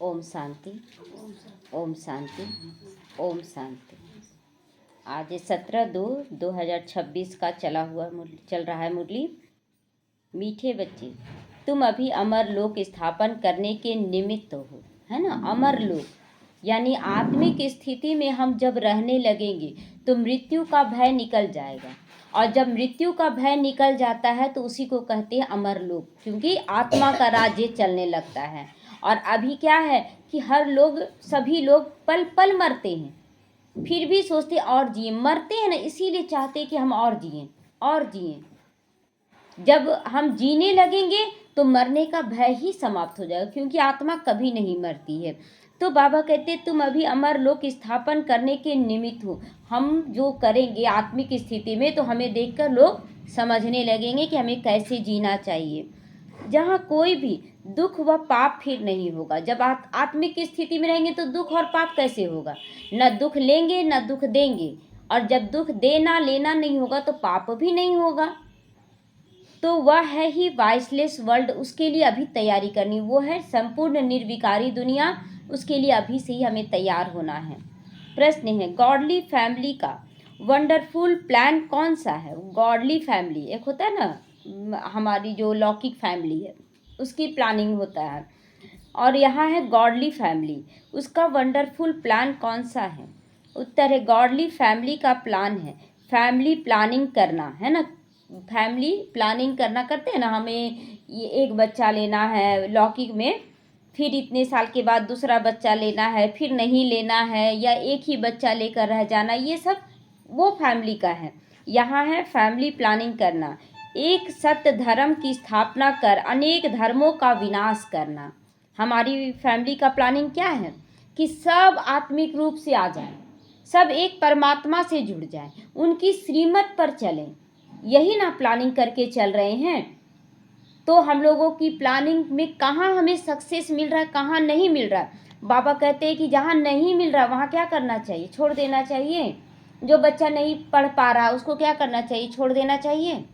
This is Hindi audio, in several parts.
ओम शांति, ओम शांति, ओम शांति। आज 17/2/2026 का चल रहा है मुरली। मीठे बच्चे, तुम अभी अमर लोक स्थापन करने के निमित्त हो, है ना। अमर लोक यानी आत्मिक स्थिति में हम जब रहने लगेंगे तो मृत्यु का भय निकल जाएगा, और जब मृत्यु का भय निकल जाता है तो उसी को कहते हैं अमर लोक, क्योंकि आत्मा का राज्य चलने लगता है। और अभी क्या है कि सभी लोग पल पल मरते हैं, फिर भी सोचते और जिए, मरते हैं ना, इसीलिए चाहते कि हम और जिएं और जिएं। जब हम जीने लगेंगे तो मरने का भय ही समाप्त हो जाएगा, क्योंकि आत्मा कभी नहीं मरती है। तो बाबा कहते तुम अभी अमर लोक स्थापन करने के निमित्त हो। हम जो करेंगे आत्मिक स्थिति में तो हमें देखकर लोग समझने लगेंगे कि हमें कैसे जीना चाहिए, जहाँ कोई भी दुख व पाप फिर नहीं होगा। जब आत्मिक स्थिति में रहेंगे तो दुख और पाप कैसे होगा? न दुख लेंगे न दुख देंगे, और जब दुख देना लेना नहीं होगा तो पाप भी नहीं होगा। तो वह है ही वाइसलेस वर्ल्ड, उसके लिए अभी तैयारी करनी, वो है संपूर्ण निर्विकारी दुनिया, उसके लिए अभी से ही हमें तैयार होना है। प्रश्न है, गॉडली फैमिली का वंडरफुल प्लान कौन सा है? गॉडली फैमिली एक होता है ना, हमारी जो लौकिक फैमिली है उसकी प्लानिंग होता है, और यहाँ है गॉडली फैमिली, उसका वंडरफुल प्लान कौन सा है? उत्तर है गॉडली फैमिली का प्लान है फैमिली प्लानिंग करना, है ना। फैमिली प्लानिंग करना करते हैं ना, हमें ये एक बच्चा लेना है लौकिक में, फिर इतने साल के बाद दूसरा बच्चा लेना है, फिर नहीं लेना है, या एक ही बच्चा लेकर रह जाना, ये सब वो फैमिली का है। यहाँ है फैमिली प्लानिंग करना, एक सत्य धर्म की स्थापना कर अनेक धर्मों का विनाश करना। हमारी फैमिली का प्लानिंग क्या है कि सब आत्मिक रूप से आ जाए, सब एक परमात्मा से जुड़ जाए, उनकी श्रीमत पर चलें, यही ना प्लानिंग करके चल रहे हैं। तो हम लोगों की प्लानिंग में कहाँ हमें सक्सेस मिल रहा है, कहाँ नहीं मिल रहा है। बाबा कहते हैं कि जहाँ नहीं मिल रहा वहाँ क्या करना चाहिए? छोड़ देना चाहिए। जो बच्चा नहीं पढ़ पा रहा उसको क्या करना चाहिए? छोड़ देना चाहिए।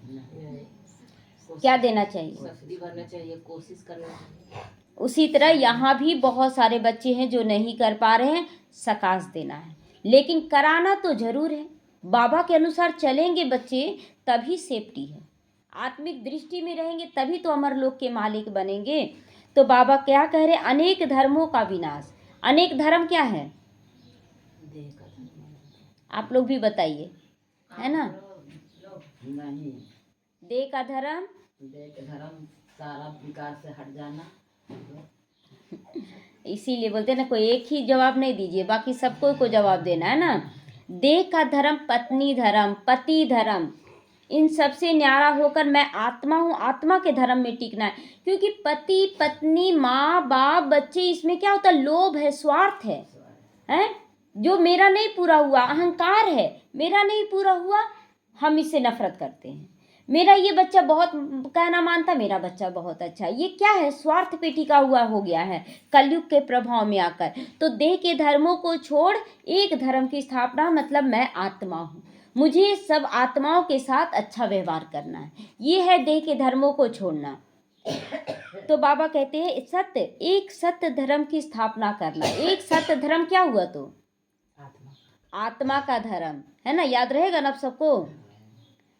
क्या देना चाहिए? भरना चाहिए, कोशिश करना चाहिए। उसी तरह यहाँ भी बहुत सारे बच्चे हैं जो नहीं कर पा रहे हैं, सकाश देना है, लेकिन कराना तो जरूर है। बाबा के अनुसार चलेंगे बच्चे तभी सेफ्टी है, आत्मिक दृष्टि में रहेंगे तभी तो अमर लोक के मालिक बनेंगे। तो बाबा क्या कह रहे? अनेक धर्मों का विनाश। अनेक धर्म क्या है? आप लोग भी बताइए, है ना। नहीं, देह का धर्म, सारा विकार से हट जाना। इसीलिए बोलते हैं ना, कोई एक ही जवाब नहीं दीजिए, बाकी सबको को जवाब देना है ना। देह का धर्म, पत्नी धर्म, पति धर्म, इन सबसे न्यारा होकर मैं आत्मा हूँ, आत्मा के धर्म में टिकना है। क्योंकि पति पत्नी माँ बाप बच्चे, इसमें क्या होता है? लोभ है, स्वार्थ है, जो मेरा नहीं पूरा हुआ, अहंकार है, मेरा नहीं पूरा हुआ, हम इससे नफरत करते हैं। मेरा ये बच्चा बहुत कहना मानता, मेरा बच्चा बहुत अच्छा है, ये क्या है? स्वार्थ पे टिका हुआ हो गया है कलयुग के प्रभाव में आकर। तो देह के धर्मों को छोड़ एक धर्म की स्थापना, मतलब मैं आत्मा हूँ, मुझे सब आत्माओं के साथ अच्छा व्यवहार करना है, ये है देह के धर्मों को छोड़ना। तो बाबा कहते हैं एक सत्य धर्म की स्थापना करना। एक सत्य धर्म क्या हुआ? तो आत्मा का धर्म, है ना, याद रहेगा ना आप सबको।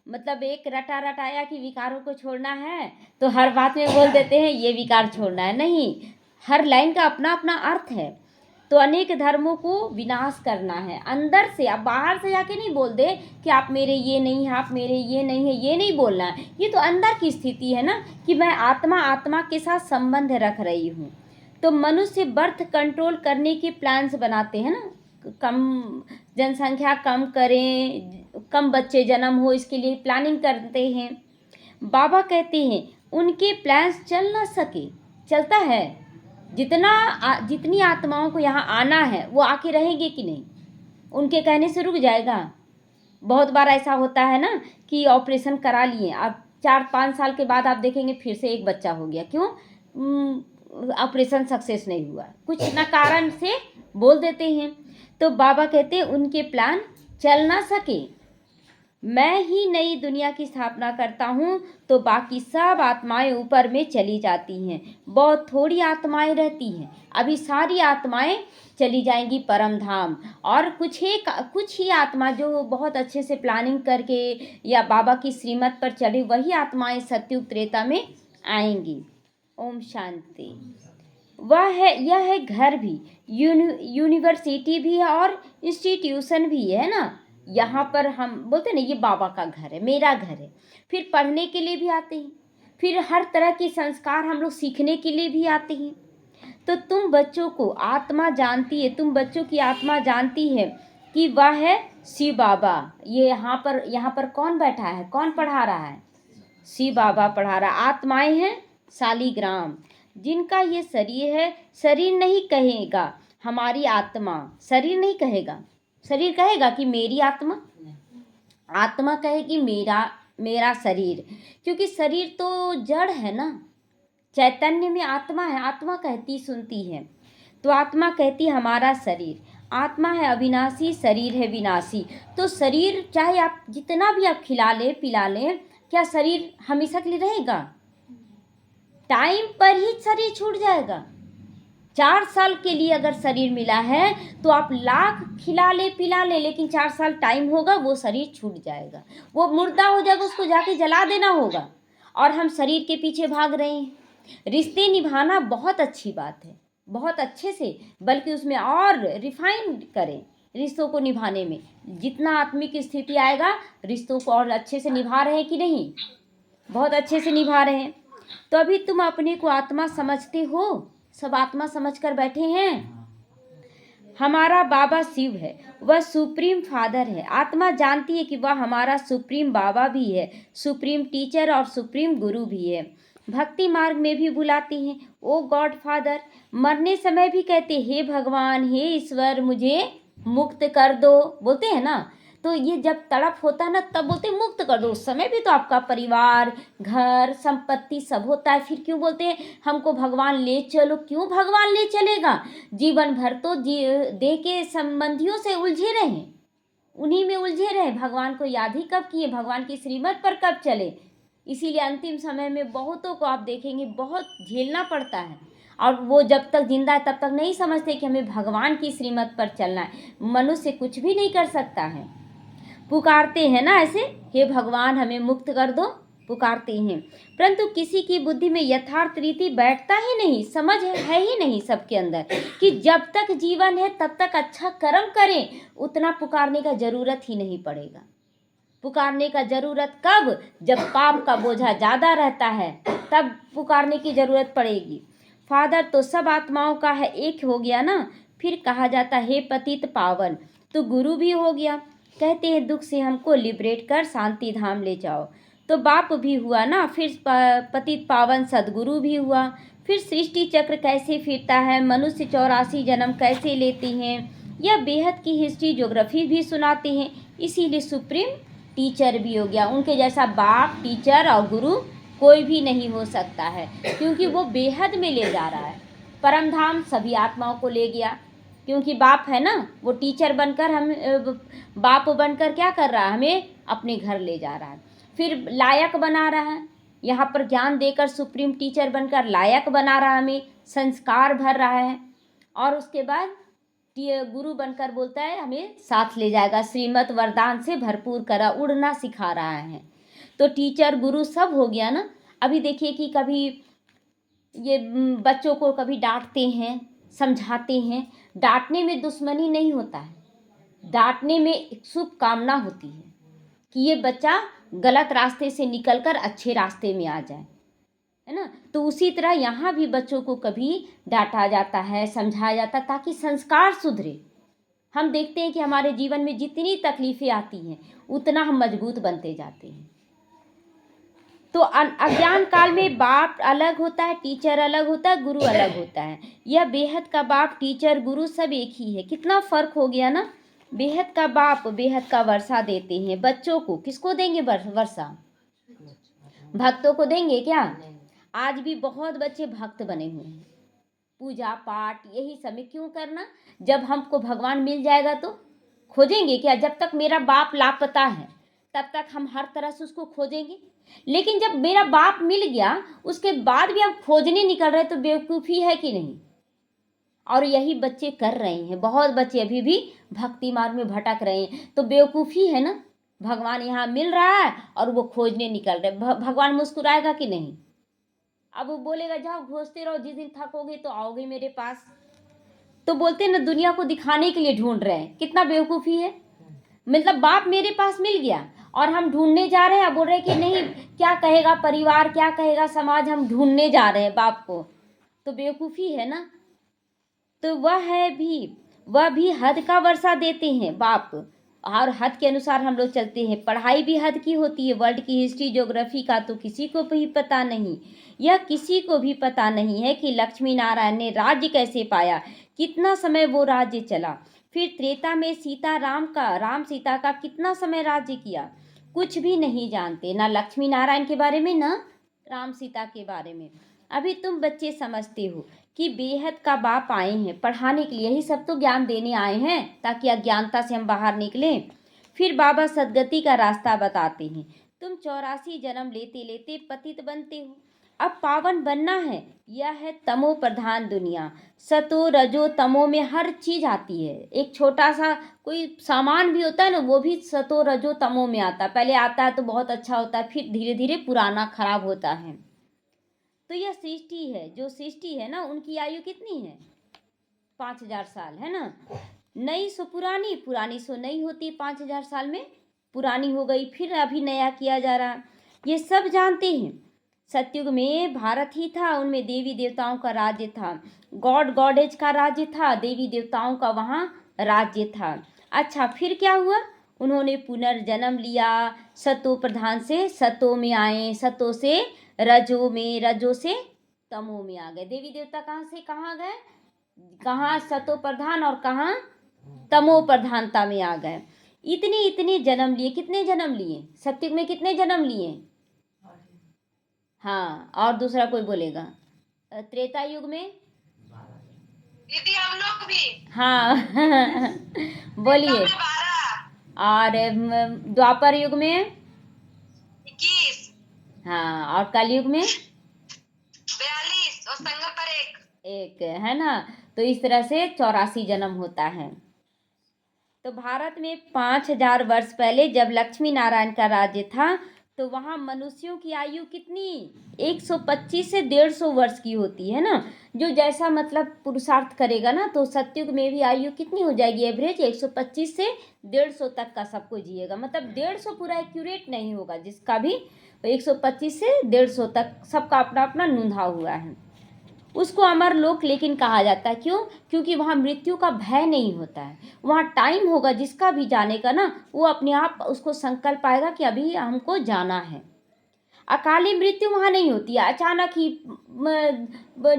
मतलब एक रटा रटाया कि विकारों को छोड़ना है तो हर बात में बोल देते हैं ये विकार छोड़ना है, नहीं, हर लाइन का अपना अपना अर्थ है। तो अनेक धर्मों को विनाश करना है अंदर से, आप बाहर से जाके नहीं बोल दे कि आप मेरे ये नहीं है, आप मेरे ये नहीं है, ये नहीं बोलना है। ये तो अंदर की स्थिति है ना कि मैं आत्मा के साथ संबंध रख रही हूँ। तो मनुष्य बर्थ कंट्रोल करने के प्लान्स बनाते हैं ना, कम जनसंख्या कम करें, कम बच्चे जन्म हो, इसके लिए प्लानिंग करते हैं। बाबा कहते हैं उनके प्लान्स चल ना सके, चलता है। जितनी आत्माओं को यहाँ आना है वो आके रहेंगे कि नहीं? उनके कहने से रुक जाएगा? बहुत बार ऐसा होता है ना कि ऑपरेशन करा लिए, अब 4-5 साल के बाद आप देखेंगे फिर से एक बच्चा हो गया। क्यों? ऑपरेशन सक्सेस नहीं हुआ, कुछ न कारण से बोल देते हैं। तो बाबा कहते हैं उनके प्लान चल ना सके, मैं ही नई दुनिया की स्थापना करता हूँ तो बाकी सब आत्माएं ऊपर में चली जाती हैं। बहुत थोड़ी आत्माएं रहती हैं, अभी सारी आत्माएं चली जाएंगी परम धाम। और कुछ ही आत्मा जो बहुत अच्छे से प्लानिंग करके या बाबा की श्रीमत पर चली, वही आत्माएं सत्युग त्रेता में आएंगी। ओम शांति। यह है घर भी, यूनिवर्सिटी भी है और इंस्टीट्यूशन भी है ना। यहाँ पर हम बोलते हैं ना, ये बाबा का घर है, मेरा घर है। फिर पढ़ने के लिए भी आते हैं, फिर हर तरह के संस्कार हम लोग सीखने के लिए भी आते हैं। तो तुम बच्चों को आत्मा जानती है, तुम बच्चों की आत्मा जानती है कि वह है शिव बाबा। ये यहाँ पर कौन बैठा है, कौन पढ़ा रहा है? शिव बाबा पढ़ा रहा। आत्माएं हैं शालिग्राम, जिनका ये शरीर है। शरीर नहीं कहेगा हमारी आत्मा, शरीर नहीं कहेगा। शरीर कहेगा कि मेरी आत्मा, आत्मा कहेगी मेरा शरीर, क्योंकि शरीर तो जड़ है ना। चैतन्य में आत्मा है, आत्मा कहती सुनती है। तो आत्मा कहती हमारा शरीर। आत्मा है अविनाशी, शरीर है विनाशी। तो शरीर चाहे आप जितना भी आप खिला ले पिला लें, क्या शरीर हमेशा के लिए रहेगा? टाइम पर ही शरीर छूट जाएगा। 4 साल के लिए अगर शरीर मिला है तो आप लाख खिला ले पिला ले, लेकिन 4 साल टाइम होगा, वो शरीर छूट जाएगा, वो मुर्दा हो जाएगा, उसको जाके जला देना होगा। और हम शरीर के पीछे भाग रहे हैं। रिश्ते निभाना बहुत अच्छी बात है, बहुत अच्छे से, बल्कि उसमें और रिफाइन करें रिश्तों को निभाने में। जितना आत्मिक स्थिति आएगा, रिश्तों को और अच्छे से निभा रहे हैं कि नहीं? बहुत अच्छे से निभा रहे हैं। तो अभी तुम अपने को आत्मा समझते हो, सब आत्मा समझकर बैठे हैं। हमारा बाबा शिव है, वह सुप्रीम फादर है। आत्मा जानती है कि वह हमारा सुप्रीम बाबा भी है, सुप्रीम टीचर और सुप्रीम गुरु भी है। भक्ति मार्ग में भी बुलाते हैं ओ गॉड फादर। मरने समय भी कहते हे भगवान, हे ईश्वर, मुझे मुक्त कर दो, बोलते हैं ना। तो ये जब तड़प होता है ना, तब बोलते मुक्त कर दो। उस समय भी तो आपका परिवार, घर, संपत्ति सब होता है, फिर क्यों बोलते हैं हमको भगवान ले चलो? क्यों भगवान ले चलेगा? जीवन भर तो देह के संबंधियों से उलझे रहे, उन्हीं में उलझे रहे, भगवान को याद ही कब किए? भगवान की श्रीमत पर कब चले? इसीलिए अंतिम समय में बहुतों को आप देखेंगे बहुत झेलना पड़ता है, और वो जब तक जिंदा है तब तक नहीं समझते कि हमें भगवान की श्रीमत पर चलना है। मनुष्य कुछ भी नहीं कर सकता है। पुकारते हैं ना ऐसे, हे भगवान हमें मुक्त कर दो, पुकारते हैं, परंतु किसी की बुद्धि में यथार्थ रीति बैठता ही नहीं, समझ है ही नहीं सबके अंदर कि जब तक जीवन है तब तक अच्छा कर्म करें, उतना पुकारने का जरूरत ही नहीं पड़ेगा। पुकारने का जरूरत कब? जब पाप का बोझा ज़्यादा रहता है, तब पुकारने की जरूरत पड़ेगी। फादर तो सब आत्माओं का है, एक हो गया ना। फिर कहा जाता है हे पतित पावन, तो गुरु भी हो गया। कहते हैं दुख से हमको लिबरेट कर शांति धाम ले जाओ। तो बाप भी हुआ ना, फिर पतित पावन सदगुरु भी हुआ। फिर सृष्टि चक्र कैसे फिरता है, मनुष्य 84 जन्म कैसे लेते हैं, यह बेहद की हिस्ट्री ज्योग्राफी भी सुनाते हैं। इसीलिए सुप्रीम टीचर भी हो गया। उनके जैसा बाप, टीचर और गुरु कोई भी नहीं हो सकता है, क्योंकि वो बेहद में ले जा रहा है। परम धाम सभी आत्माओं को ले गया, क्योंकि बाप है ना, वो टीचर बनकर बाप बनकर क्या कर रहा है, हमें अपने घर ले जा रहा है। फिर लायक बना रहा है, यहाँ पर ज्ञान देकर सुप्रीम टीचर बनकर लायक बना रहा है, हमें संस्कार भर रहा है। और उसके बाद गुरु बनकर बोलता है हमें साथ ले जाएगा, श्रीमत वरदान से भरपूर करा, उड़ना सिखा रहा है। तो टीचर गुरु सब हो गया ना। अभी देखिए कि कभी ये बच्चों को कभी डांटते हैं, समझाते हैं। डांटने में दुश्मनी नहीं होता है, डांटने में एक शुभ कामना होती है कि ये बच्चा गलत रास्ते से निकलकर अच्छे रास्ते में आ जाए, है ना। तो उसी तरह यहाँ भी बच्चों को कभी डांटा जाता है, समझाया जाता है, ताकि संस्कार सुधरे। हम देखते हैं कि हमारे जीवन में जितनी तकलीफ़ें आती हैं उतना हम मजबूत बनते जाते हैं। तो अज्ञान काल में बाप अलग होता है, टीचर अलग होता है, गुरु अलग होता है। यह बेहद का बाप, टीचर, गुरु सब एक ही है। कितना फ़र्क हो गया ना। बेहद का बाप बेहद का वर्षा देते हैं बच्चों को। किसको देंगे वर्षा? भक्तों को देंगे क्या? आज भी बहुत बच्चे भक्त बने हुए हैं। पूजा पाठ यही समय क्यों करना? जब हमको भगवान मिल जाएगा तो खोजेंगे क्या? जब तक मेरा बाप लापता है, तब तक हम हर तरह से उसको खोजेंगे। लेकिन जब मेरा बाप मिल गया उसके बाद भी हम खोजने निकल रहे तो बेवकूफ़ी है कि नहीं। और यही बच्चे कर रहे हैं, बहुत बच्चे अभी भी भक्ति मार्ग में भटक रहे हैं, तो बेवकूफ़ी है ना। भगवान यहाँ मिल रहा है और वो खोजने निकल रहे। भगवान मुस्कुराएगा कि नहीं। अब वो बोलेगा जाओ खोजते रहो, जिस दिन थकोगे तो आओगे मेरे पास। तो बोलते हैं ना दुनिया को दिखाने के लिए ढूंढ रहे हैं, कितना बेवकूफ़ी है। मतलब बाप मेरे पास मिल गया और हम ढूंढने जा रहे हैं, बोल रहे हैं कि नहीं क्या कहेगा परिवार, क्या कहेगा समाज, हम ढूंढने जा रहे हैं बाप को, तो बेवकूफ़ी है ना। तो वह भी हद का वर्षा देते हैं बाप, और हद के अनुसार हम लोग चलते हैं। पढ़ाई भी हद की होती है, वर्ल्ड की हिस्ट्री ज्योग्राफी का तो किसी को भी पता नहीं। यह किसी को भी पता नहीं है कि लक्ष्मी नारायण ने राज्य कैसे पाया, कितना समय वो राज्य चला। फिर त्रेता में राम सीता का कितना समय राज्य किया, कुछ भी नहीं जानते, ना लक्ष्मी नारायण के बारे में ना राम सीता के बारे में। अभी तुम बच्चे समझते हो कि बेहद का बाप आए हैं पढ़ाने के लिए, यही सब तो ज्ञान देने आए हैं ताकि अज्ञानता से हम बाहर निकलें। फिर बाबा सदगति का रास्ता बताते हैं। तुम 84 जन्म लेते लेते पतित बनते हो, अब पावन बनना है। यह है तमो प्रधान दुनिया, सतो रजो तमो में हर चीज आती है। एक छोटा सा कोई सामान भी होता है ना, वो भी सतो रजो तमो में आता है। पहले आता है तो बहुत अच्छा होता है, फिर धीरे धीरे पुराना खराब होता है। तो यह सृष्टि है, जो सृष्टि है ना उनकी आयु कितनी है, 5000 साल है ना। नई सो पुरानी, पुरानी सो नई होती, 5000 साल में पुरानी हो गई, फिर अभी नया किया जा रहा। ये सब जानते हैं। सतयुग में भारत ही था, उनमें देवी देवताओं का राज्य था, गॉड गॉडेज का राज्य था, देवी देवताओं का वहाँ राज्य था। अच्छा फिर क्या हुआ, उन्होंने पुनर्जन्म लिया, सतो प्रधान से सतो में आए, सतो से रजो में, रजो से तमो में आ गए। देवी देवता कहाँ से कहाँ गए, कहाँ सतो प्रधान और कहाँ तमो प्रधानता में आ गए। इतने इतने जन्म लिए, कितने जन्म लिए सतयुग में, कितने जन्म लिए। हाँ और दूसरा कोई बोलेगा, त्रेता युग में दीदी हम लोग भी। हाँ बोलिए। और द्वापर युग में 21, हाँ, और कलयुग में 42 और संगम पर एक है ना। तो इस तरह से 84 जन्म होता है। तो भारत में 5000 वर्ष पहले जब लक्ष्मी नारायण का राज्य था तो वहाँ मनुष्यों की आयु कितनी, 125 से 150 वर्ष की होती है ना। जो जैसा मतलब पुरुषार्थ करेगा ना, तो सतयुग में भी आयु कितनी हो जाएगी, एवरेज 125 से 150 तक का सबको जिएगा। मतलब 150 पूरा एक्यूरेट नहीं होगा जिसका भी, तो 125 से 150 तक सबका अपना अपना नूंधा हुआ है। उसको अमर लोक लेकिन कहा जाता है, क्यों, क्योंकि वहाँ मृत्यु का भय नहीं होता है। वहाँ टाइम होगा जिसका भी जाने का ना, वो अपने आप उसको संकल्प आएगा कि अभी हमको जाना है। अकाली मृत्यु वहाँ नहीं होती है, अचानक ही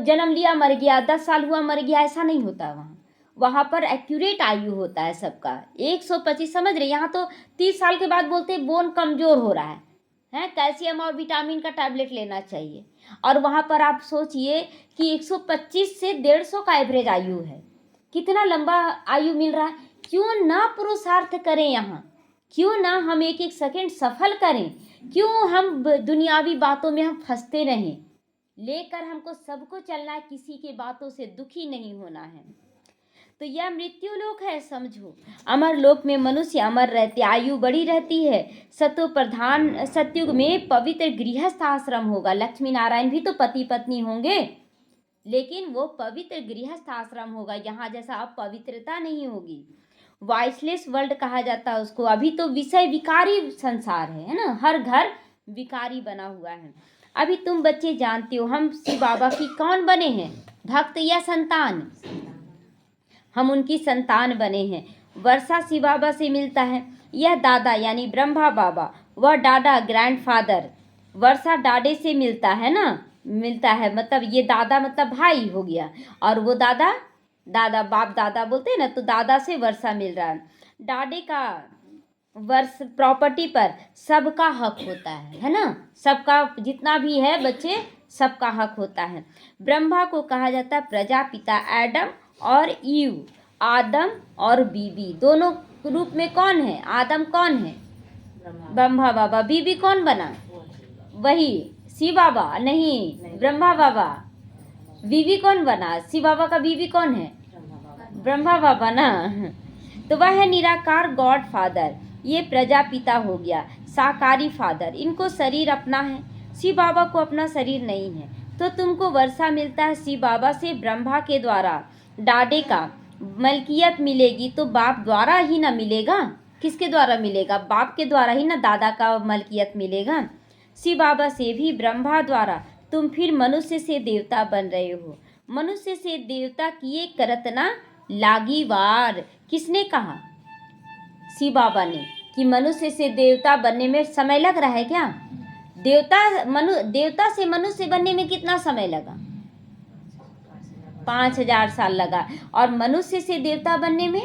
जन्म लिया मर गया, 10 साल हुआ मर गया, ऐसा नहीं होता वहाँ। वहाँ पर एक्यूरेट आयु होता है सबका, 125 समझ रहे। यहाँ तो 30 साल के बाद बोलते हैं बोन कमजोर हो रहा है, कैल्शियम और विटामिन का टैबलेट लेना चाहिए। और वहाँ पर आप सोचिए कि 125 से 150 का एवरेज आयु है, कितना लंबा आयु मिल रहा है। क्यों ना पुरुषार्थ करें यहाँ, क्यों ना हम एक एक सेकंड सफल करें, क्यों हम दुनियावी बातों में हम फंसते रहें। लेकर हमको सबको चलना है, किसी के बातों से दुखी नहीं होना है। तो यह मृत्यु लोक है समझो। अमर लोक में मनुष्य अमर रहते, आयु बड़ी रहती है। सतो प्रधान सतयुग में पवित्र गृहस्थ आश्रम होगा। लक्ष्मी नारायण भी तो पति पत्नी होंगे, लेकिन वो पवित्र गृहस्थ आश्रम होगा, यहाँ जैसा अपवित्रता नहीं होगी। वॉइसलेस वर्ल्ड कहा जाता है उसको। अभी तो विषय विकारी संसार है ना, हर घर विकारी बना हुआ है। अभी तुम बच्चे जानते हो हम शिव बाबा की कौन बने हैं, भक्त या संतान। हम उनकी संतान बने हैं। वर्षा शिव बाबा से मिलता है, यह दादा यानी ब्रह्मा बाबा, वह डाडा ग्रैंडफादर। वर्षा डाडे से मिलता है ना, मिलता है मतलब ये दादा मतलब भाई हो गया, और वो दादा, दादा बाप दादा बोलते हैं ना, तो दादा से वर्षा मिल रहा है। डाडे का वर्ष प्रॉपर्टी पर सबका हक होता है ना, सबका जितना भी है बच्चे सबका हक होता है। ब्रह्मा को कहा जाता है प्रजापिता, एडम और ईव, आदम और बीबी दोनों रूप में कौन है, आदम कौन है, ब्रह्मा बाबा। बीबी कौन बना? वही शिव बाबा नहीं, ब्रह्मा बाबा। बीबी कौन बना? शिव बाबा का बीबी कौन है? ब्रह्मा बाबा ना। तो वह है निराकार गॉड फादर। ये प्रजापिता हो गया, साकारी फादर। इनको शरीर अपना है, शिव बाबा को अपना शरीर नहीं है। तो तुमको वर्षा मिलता है शिव बाबा से, ब्रह्मा के द्वारा डाडे का मलकियत मिलेगी तो बाप द्वारा ही ना मिलेगा। किसके द्वारा मिलेगा? बाप के द्वारा ही ना दादा का मलकियत मिलेगा। शिव बाबा से भी ब्रह्मा द्वारा तुम फिर मनुष्य से देवता बन रहे हो। मनुष्य से देवता किए करत ना लागी वार। किसने कहा? शिव बाबा ने, कि मनुष्य से देवता बनने में समय लग रहा है क्या? देवता से मनुष्य बनने में कितना समय लगा? 5000 साल लगा। और मनुष्य से देवता बनने में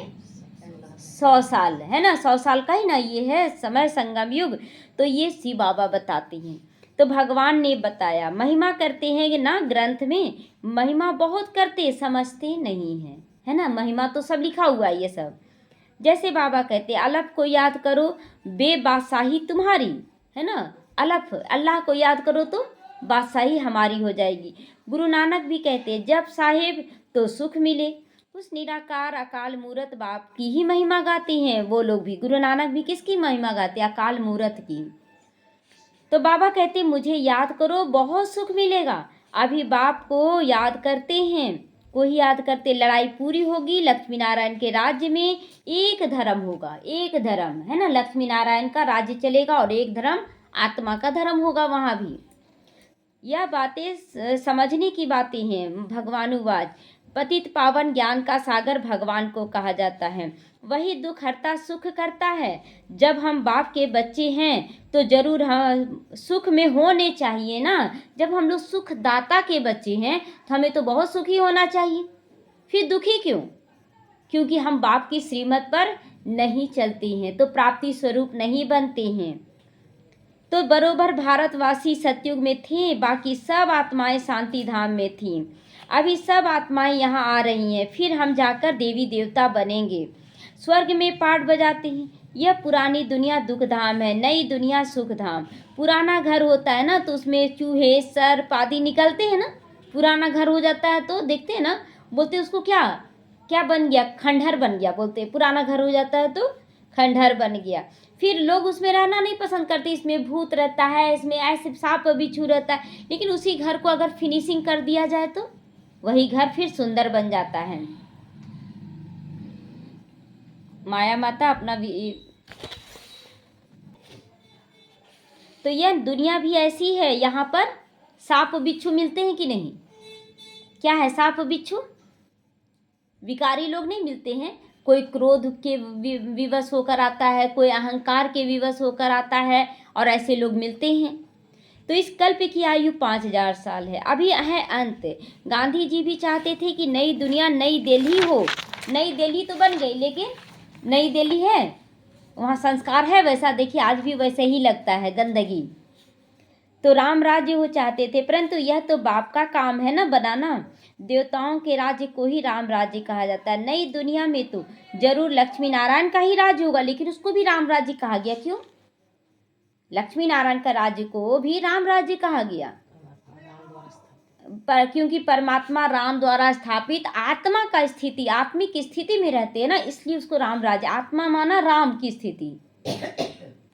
100 साल, है ना? 100 साल का ही ना ये है समय, संगम युग। तो ये शिव बाबा बताते हैं। तो भगवान ने बताया, महिमा करते हैं कि ना ग्रंथ में, महिमा बहुत करते समझते नहीं है, है ना? महिमा तो सब लिखा हुआ है ये सब। जैसे बाबा कहते अलफ को याद करो बेबादशाही तुम्हारी, है ना? अलफ अल्लाह को याद करो तो बादशाही हमारी हो जाएगी। गुरु नानक भी कहते जब साहेब तो सुख मिले। उस निराकार अकाल मूरत बाप की ही महिमा गाते हैं वो लोग भी। गुरु नानक भी किसकी महिमा गाते? अकाल मूरत की। तो बाबा कहते मुझे याद करो बहुत सुख मिलेगा। अभी बाप को याद करते हैं, को ही याद करते, लड़ाई पूरी होगी। लक्ष्मी नारायण के राज्य में एक धर्म होगा, एक धर्म, है ना? लक्ष्मी नारायण का राज्य चलेगा और एक धर्म आत्मा का धर्म होगा वहाँ भी। यह बातें समझने की बातें हैं। भगवानुवाच पतित पावन ज्ञान का सागर भगवान को कहा जाता है। वही दुख हरता सुख करता है। जब हम बाप के बच्चे हैं तो जरूर हम सुख में होने चाहिए ना। जब हम लोग सुख दाता के बच्चे हैं तो हमें तो बहुत सुखी होना चाहिए। फिर दुखी क्यों? क्योंकि हम बाप की श्रीमत पर नहीं चलते हैं तो प्राप्ति स्वरूप नहीं बनते हैं। तो बरोबर भारतवासी सतयुग में थे, बाकी सब आत्माएं शांति धाम में थीं। अभी सब आत्माएं यहाँ आ रही हैं, फिर हम जाकर देवी देवता बनेंगे। स्वर्ग में पाठ बजाते हैं। यह पुरानी दुनिया दुख धाम है, नई दुनिया सुख धाम। पुराना घर होता है ना तो उसमें चूहे सर्प आदि निकलते हैं ना। पुराना घर हो जाता है तो देखते हैं ना, बोलते उसको क्या क्या बन गया? खंडहर बन गया बोलते। पुराना घर हो जाता है तो खंडहर बन गया। फिर लोग उसमें रहना नहीं पसंद करते। इसमें भूत रहता है, इसमें ऐसे सांप बिच्छू रहता है। लेकिन उसी घर को अगर फिनिशिंग कर दिया जाए तो वही घर फिर सुंदर बन जाता है। माया माता अपना तो यह दुनिया भी ऐसी है। यहाँ पर सांप बिच्छू मिलते हैं कि नहीं? क्या है सांप बिच्छू? विकारी लोग नहीं मिलते हैं। कोई क्रोध के विवश होकर आता है, कोई अहंकार के विवश होकर आता है, और ऐसे लोग मिलते हैं। तो इस कल्प की आयु 5000 साल है। अभी है अंत। गांधी जी भी चाहते थे कि नई दुनिया नई दिल्ली हो। नई दिल्ली तो बन गई, लेकिन नई दिल्ली है, वहाँ संस्कार है वैसा। देखिए आज भी वैसे ही लगता है, गंदगी। तो राम राज्य वो चाहते थे, परंतु यह तो बाप का काम है ना बनाना। देवताओं के राज्य को ही राम राज्य कहा जाता है। नई दुनिया में तो जरूर लक्ष्मी नारायण का ही राज्य होगा, लेकिन उसको भी राम राज्य कहा गया। क्यों? लक्ष्मी नारायण का राज्य को भी राम राज्य कहा गया क्योंकि परमात्मा राम द्वारा स्थापित आत्मा का स्थिति, आत्मिक स्थिति में रहते हैं ना, इसलिए उसको राम राज्य। आत्मा माना राम की स्थिति।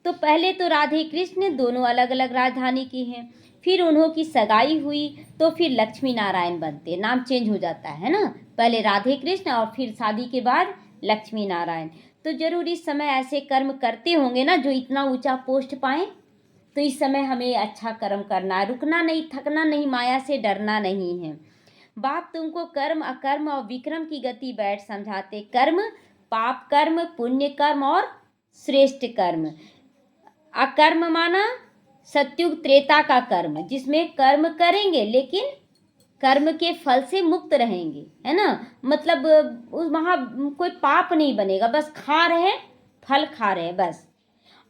तो पहले तो राधे कृष्ण दोनों अलग अलग राजधानी की हैं। फिर उन्हों की सगाई हुई तो फिर लक्ष्मी नारायण बनते, नाम चेंज हो जाता है ना। पहले राधे कृष्ण और फिर शादी के बाद लक्ष्मी नारायण। तो जरूर इस समय ऐसे कर्म करते होंगे ना जो इतना ऊंचा पोस्ट पाएं। तो इस समय हमें अच्छा कर्म करना है, रुकना नहीं, थकना नहीं, माया से डरना नहीं है। बाप तुमको कर्म अकर्म और विक्रम की गति बैठ समझाते। कर्म, पाप कर्म, पुण्य कर्म और श्रेष्ठ कर्म। अकर्म माना सत्युग त्रेता का कर्म, जिसमें कर्म करेंगे लेकिन कर्म के फल से मुक्त रहेंगे, है ना। मतलब वहाँ कोई पाप नहीं बनेगा, बस खा रहे हैं, फल खा रहे हैं बस।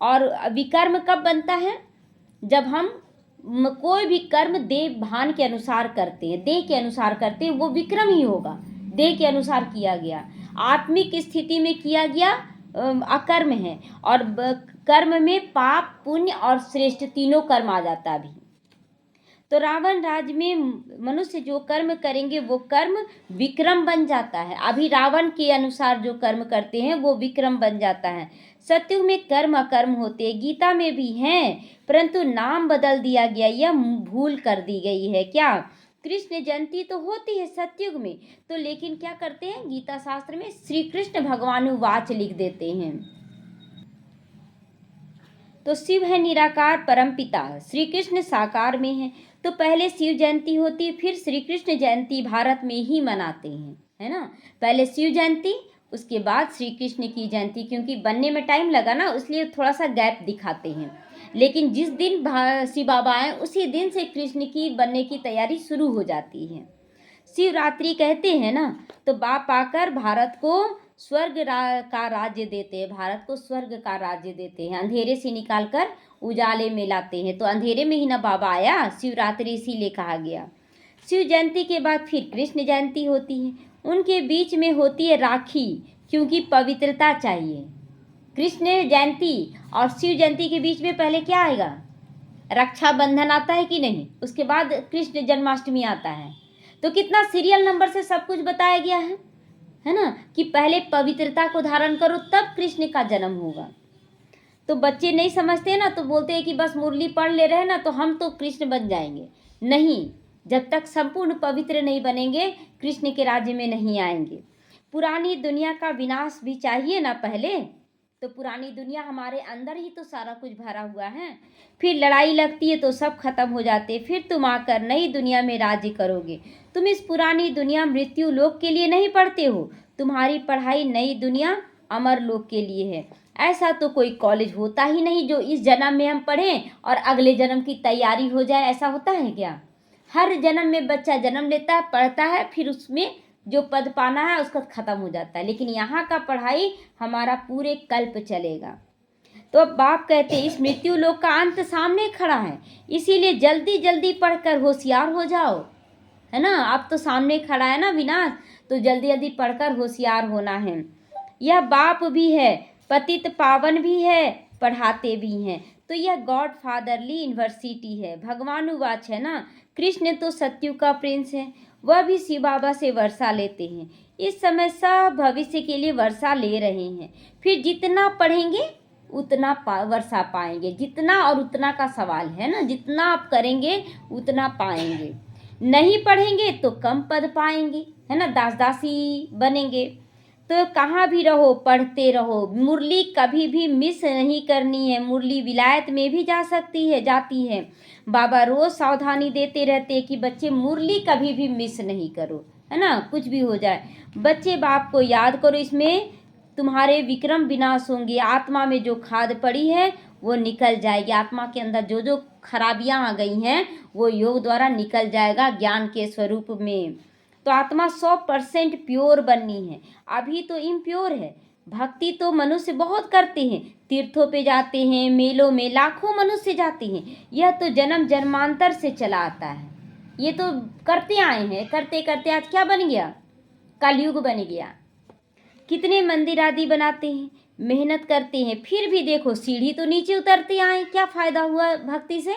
और विकर्म कब बनता है? जब हम कोई भी कर्म देह भान के अनुसार करते हैं, देह के अनुसार करते हैं, वो विक्रम ही होगा। देह के अनुसार किया गया, आत्मिक स्थिति में किया गया, अकर्म है, और कर्म में पाप पुण्य और श्रेष्ठ तीनों कर्म आ जाता अभी। तो रावण राज्य में मनुष्य जो कर्म करेंगे वो कर्म विक्रम बन जाता है। अभी रावण के अनुसार जो कर्म करते हैं वो विक्रम बन जाता है। सतयुग में कर्म अकर्म होते हैं, गीता में भी हैं, परंतु नाम बदल दिया गया, यह भूल कर दी गई है। क्या कृष्ण जयंती तो होती है सतयुग में, तो लेकिन क्या करते हैं, गीता शास्त्र में श्री कृष्ण भगवानुवाच लिख देते हैं। तो शिव है निराकार परमपिता, श्री कृष्ण साकार में है। तो पहले शिव जयंती होती, फिर श्री कृष्ण जयंती भारत में ही मनाते हैं, है ना। पहले शिव जयंती, उसके बाद श्री कृष्ण की जयंती, क्योंकि बनने में टाइम लगा ना, इसलिए थोड़ा सा गैप दिखाते हैं। लेकिन जिस दिन शिव बाबा आए उसी दिन से कृष्ण की बनने की तैयारी शुरू हो जाती है। शिवरात्रि कहते हैं ना, तो बाप आकर भारत को स्वर्ग का राज्य देते हैं, भारत को स्वर्ग का राज्य देते हैं, अंधेरे से निकाल कर उजाले में लाते हैं। तो अंधेरे में ही ना बाबा आया, शिवरात्रि इसीलिए कहा गया। शिव जयंती के बाद फिर कृष्ण जयंती होती है, उनके बीच में होती है राखी, क्योंकि पवित्रता चाहिए। कृष्ण जयंती और शिव जयंती के बीच में पहले क्या आएगा, रक्षाबंधन आता है कि नहीं, उसके बाद कृष्ण जन्माष्टमी आता है। तो कितना सीरियल नंबर से सब कुछ बताया गया है ना, कि पहले पवित्रता को धारण करो तब कृष्ण का जन्म होगा। तो बच्चे नहीं समझते ना, तो बोलते हैं कि बस मुरली पढ़ ले रहे हैं ना तो हम तो कृष्ण बन जाएंगे। नहीं, जब तक संपूर्ण पवित्र नहीं बनेंगे कृष्ण के राज्य में नहीं आएंगे। पुरानी दुनिया का विनाश भी चाहिए ना पहले, तो पुरानी दुनिया हमारे अंदर ही तो सारा कुछ भरा हुआ है। फिर लड़ाई लगती है तो सब खत्म हो जाते, फिर तुम आकर नई दुनिया में राज्य करोगे। तुम इस पुरानी दुनिया मृत्यु लोक के लिए नहीं पढ़ते हो, तुम्हारी पढ़ाई नई दुनिया अमर लोक के लिए है। ऐसा तो कोई कॉलेज होता ही नहीं जो इस जन्म में हम पढ़ें और अगले जन्म की तैयारी हो जाए, ऐसा होता है क्या। हर जन्म में बच्चा जन्म लेता है, पढ़ता है, फिर उसमें जो पद पाना है उसका खत्म हो जाता है। लेकिन यहाँ का पढ़ाई हमारा पूरे कल्प चलेगा। तो अब बाप कहते हैं इस मृत्यु लोक का अंत सामने खड़ा है, इसीलिए जल्दी जल्दी पढ़कर होशियार हो जाओ, है ना। अब तो सामने खड़ा है ना विनाश, तो जल्दी जल्दी पढ़कर होशियार होना है। यह बाप भी है, पतित पावन भी है, पढ़ाते भी हैं। तो यह गॉड फादरली यूनिवर्सिटी है, भगवानुवाच है ना। कृष्ण तो सत्यु का प्रिंस है, वह भी शिव बाबा से वर्षा लेते हैं। इस समय सब भविष्य के लिए वर्षा ले रहे हैं। फिर जितना पढ़ेंगे उतना वर्षा पाएंगे, जितना और उतना का सवाल है ना, जितना आप करेंगे उतना पाएंगे। नहीं पढ़ेंगे तो कम पद पाएंगे, है ना, दास दासी बनेंगे। तो कहाँ भी रहो पढ़ते रहो, मुरली कभी भी मिस नहीं करनी है। मुरली विलायत में भी जा सकती है, जाती है। बाबा रोज सावधानी देते रहते हैं कि बच्चे मुरली कभी भी मिस नहीं करो, है ना, कुछ भी हो जाए बच्चे बाप को याद करो, इसमें तुम्हारे विक्रम विनाश होंगे। आत्मा में जो खाद पड़ी है वो निकल जाएगी, आत्मा के अंदर जो जो खराबियां आ गई हैं वो योग द्वारा निकल जाएगा ज्ञान के स्वरूप में। तो आत्मा 100% प्योर बननी है, अभी तो इम्प्योर है। भक्ति तो मनुष्य बहुत करते हैं, तीर्थों पे जाते हैं, मेलों में लाखों मनुष्य जाते हैं। यह तो जन्म जन्मांतर से चला आता है, ये तो करते आए हैं, करते करते आज क्या बन गया, कलयुग बन गया। कितने मंदिर आदि बनाते हैं, मेहनत करते हैं, फिर भी देखो सीढ़ी तो नीचे उतरते आए, क्या फायदा हुआ भक्ति से,